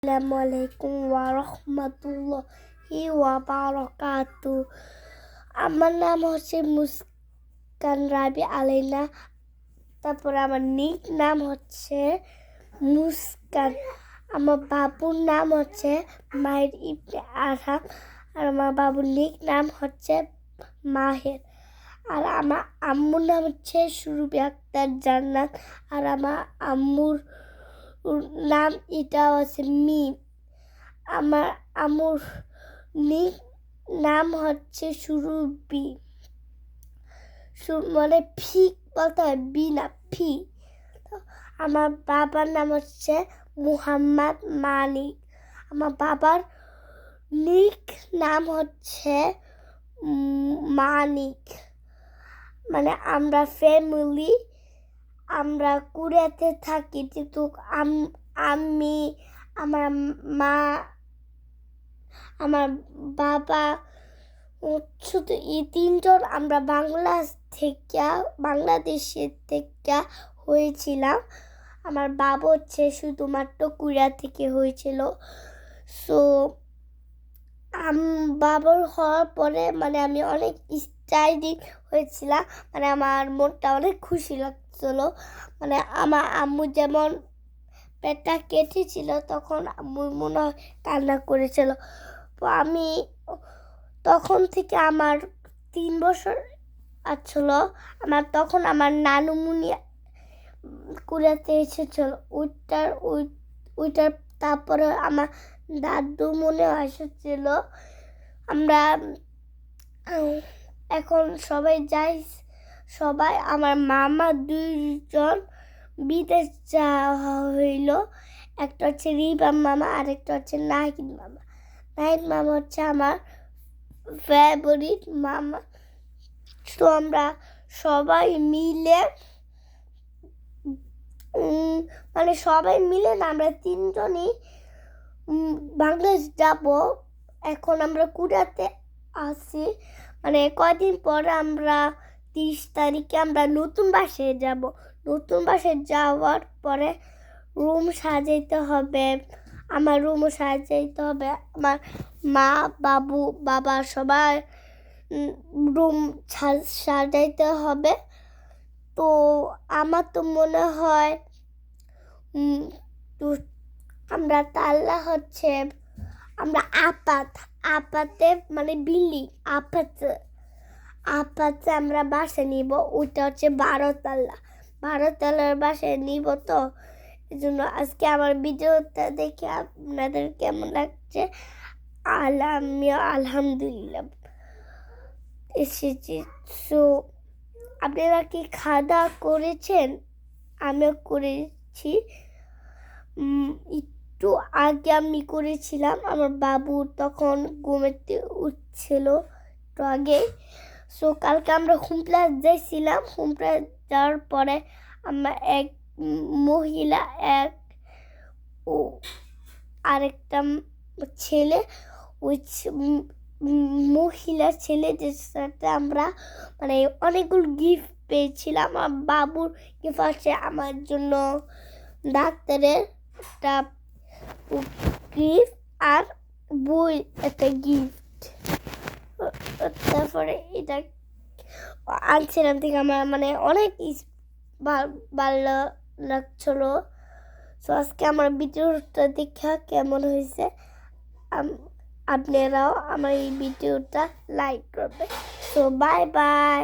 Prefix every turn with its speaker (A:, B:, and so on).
A: আসসালামু আলাইকুম ওয়া রাহমাতুল্লাহি ওয়া বারাকাতু। আমার নাম হচ্ছে মুস্কান রাবি আলাইনা। তারপরে আমার নিক নাম হচ্ছে মুস্কান। আমার বাবুর নাম হচ্ছে মাহির ইবনে আরহাম। আর আমার বাবুর নিক নাম হচ্ছে মাহের। আর আমার আম্মুর নাম হচ্ছে সুরভি আক্তার জান্নাত। আর আমার আম্মুর নাম এটা হচ্ছে মিম। আমার আম্মুর নিক নাম হচ্ছে সুরভি। মানে ফি বলতে হয়, বি না ফি। আমার বাবার নাম হচ্ছে মুহাম্মদ মানিক। আমার বাবার নিক নাম হচ্ছে মানিক। মানে আমরা ফ্যামিলি, আমরা কুড়িয়াতে থাকি, কিন্তু আমি, আমার মা, আমার বাবা শুধু এই তিনজন আমরা বাংলাদেশের থেকে হয়েছিলাম। আমার বাবা হচ্ছে শুধুমাত্র কুড়িয়া থেকে হয়েছিল। সো বাবার হওয়ার পরে মানে আমি অনেক স্টাইলিশ হয়েছিলাম। মানে আমার মনটা অনেক খুশি লাগছিল। মানে আমার আম্মু যেমন পেটটা কেটেছিল তখন আম্মু মনে হয় কান্না করেছিল। তো আমি তখন থেকে আমার 3 বছর আসছিল। তখন আমার নানুমুনি কুড়াতে এসেছিল। ওইটার তারপরে আমার দাদু মনে এসেছিল। আমরা এখন সবাই আমার মামা 2জন বিদেশ যাওয়া হইল। একটা হচ্ছে রিবাম মামা, আরেকটা হচ্ছে নাহিদ মামা। নাহিদ মামা হচ্ছে আমার ফেভারিট মামা। তো আমরা সবাই মিলে না, আমরা 3জনই বাংলাদেশ যাব। এখন আমরা কুড়াতে আসি। মানে কয়দিন পরে আমরা 30 তারিখে আমরা নতুন বাসায় যাব। নতুন বাসায় যাওয়ার পরে রুম সাজাইতে হবে। আমার রুমও সাজাইতে হবে। আমার মা, বাবা সবার রুম সাজাইতে হবে। তো আমার তো মনে হয় আমরা তাল্লা হচ্ছে আমরা আপাতে মানে বিল্ডিং আপাতে আমরা বাসা নিব। ওইটা হচ্ছে 12 তলার বাসায় নিব। তো এই জন্য আজকে আমার ভিডিওটা দেখে আপনাদের কেমন লাগছে? আলহামদুলিল্লাহ এসেছি। সো আপনারা কি খাওয়া দাওয়া করেছেন? আমিও করেছি। একটু আগে আমি করেছিলাম। আমার বাবু তখন ঘুমাতে উঠছিল একটু আগে। সো কালকে আমরা হোমপ্লাস যাইছিলাম। হোমপ্লাস যাওয়ার পরে আমরা এক মহিলা আরেকটা ছেলে, ওই মহিলা ছেলেদের সাথে আমরা মানে অনেকগুলো গিফট পেয়েছিলাম। আমার বাবুর গিফট আছে আমার জন্য ডাক্তারের একটা গিফট আর বই একটা গিফট। তারপরে এটা আনছিলাম থেকে আমার মানে অনেক ভালো লাগছিল। সো আজকে আমার ভিডিওটা দেখা কেমন হয়েছে আপনারাও আমার এই ভিডিওটা লাইক করবে। So bye bye.